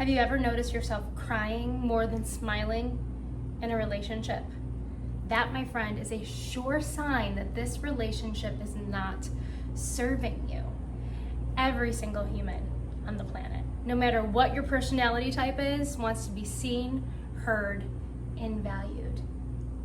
Have you ever noticed yourself crying more than smiling in a relationship? That, my friend, is a sure sign that this relationship is not serving you. Every single human on the planet, no matter what your personality type is, wants to be seen, heard, and valued,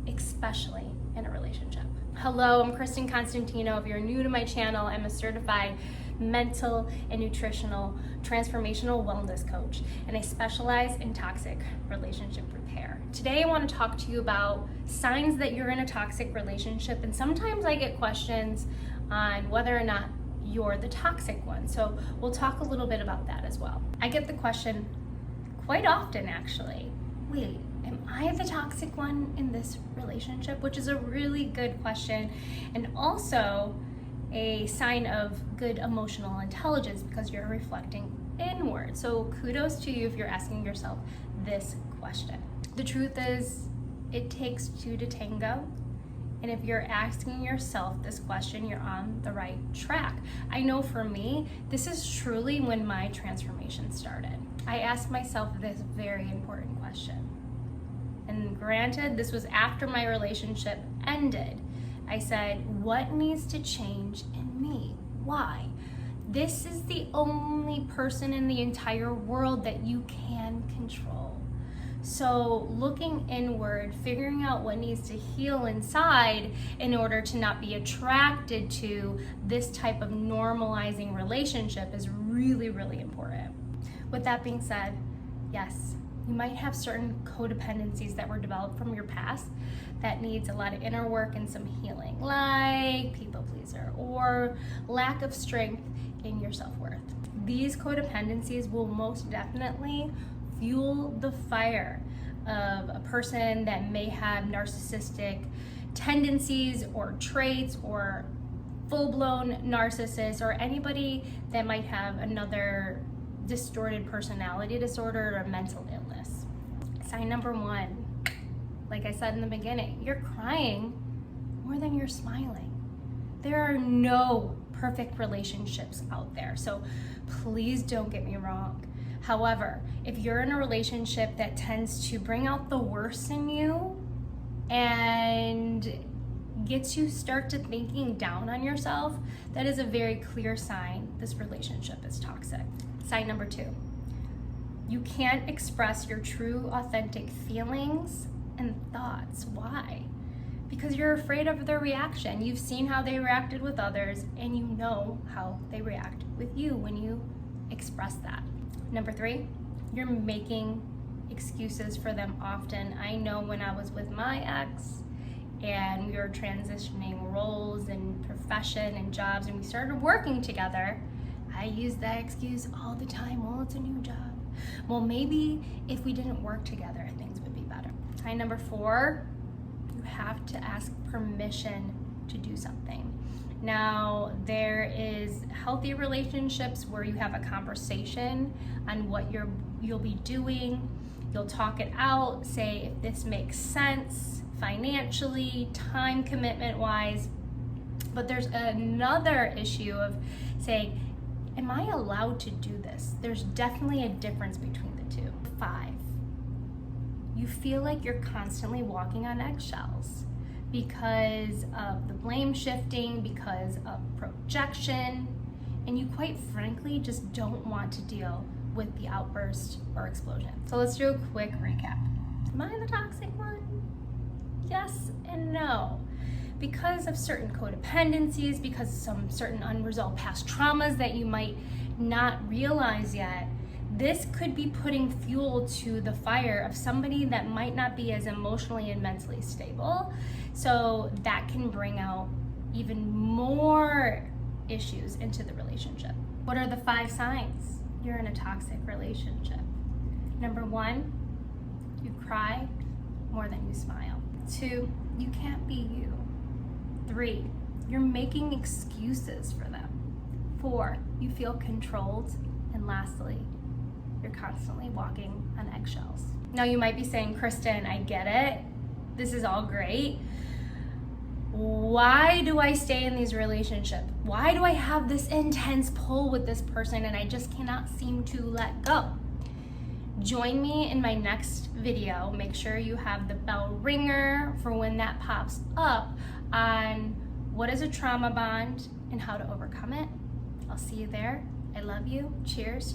especially in a relationship. Hello, I'm Kristen Constantino. If you're new to my channel, I'm a certified mental and nutritional transformational wellness coach, and I specialize in toxic relationship repair. Today I want to talk to you about signs that you're in a toxic relationship, and sometimes I get questions on whether or not you're the toxic one, so we'll talk a little bit about that as well. I get the question quite often, actually. Wait, am I the toxic one in this relationship? Which is a really good question, and also a sign of good emotional intelligence because you're reflecting inward. So kudos to you if you're asking yourself this question. The truth is, it takes two to tango. And if you're asking yourself this question, you're on the right track. I know for me, this is truly when my transformation started. I asked myself this very important question. And granted, this was after my relationship ended. I said, what needs to change in me? Why? This is the only person in the entire world that you can control. So looking inward, figuring out what needs to heal inside in order to not be attracted to this type of normalizing relationship is really, really important. With that being said, yes, you might have certain codependencies that were developed from your past that needs a lot of inner work and some healing, like people pleaser or lack of strength in your self-worth. These codependencies will most definitely fuel the fire of a person that may have narcissistic tendencies or traits, or full-blown narcissist, or anybody that might have another distorted personality disorder or mental illness. Sign number one, like I said in the beginning, you're crying more than you're smiling. There are no perfect relationships out there, so please don't get me wrong. However, if you're in a relationship that tends to bring out the worst in you and gets you start to thinking down on yourself, that is a very clear sign this relationship is toxic. Sign number two, you can't express your true, authentic feelings and thoughts. Why? Because you're afraid of their reaction. You've seen how they reacted with others, and you know how they react with you when you express that. Number three, you're making excuses for them often. I know when I was with my ex and we were transitioning roles and profession and jobs, and we started working together, I used that excuse all the time. Well, it's a new job. Well, maybe if we didn't work together, things would be better. Sign number four, you have to ask permission to do something. Now, there is healthy relationships where you have a conversation on what you'll be doing. You'll talk it out, say if this makes sense financially, time commitment wise. But there's another issue of saying, am I allowed to do this? There's definitely a difference between the two. 5, you feel like you're constantly walking on eggshells because of the blame shifting, because of projection, and you quite frankly just don't want to deal with the outburst or explosion. So let's do a quick recap. Am I the toxic one? Yes and no. Because of certain codependencies, because of some certain unresolved past traumas that you might not realize yet, this could be putting fuel to the fire of somebody that might not be as emotionally and mentally stable. So that can bring out even more issues into the relationship. What are the 5 signs you're in a toxic relationship? Number 1, you cry more than you smile. 2, you can't be you. 3, you're making excuses for them. 4, you feel controlled. And lastly, you're constantly walking on eggshells. Now you might be saying, Kristen, I get it. This is all great. Why do I stay in these relationships? Why do I have this intense pull with this person and I just cannot seem to let go? Join me in my next video. Make sure you have the bell ringer for when that pops up on what is a trauma bond and how to overcome it. I'll see you there. I love you. Cheers.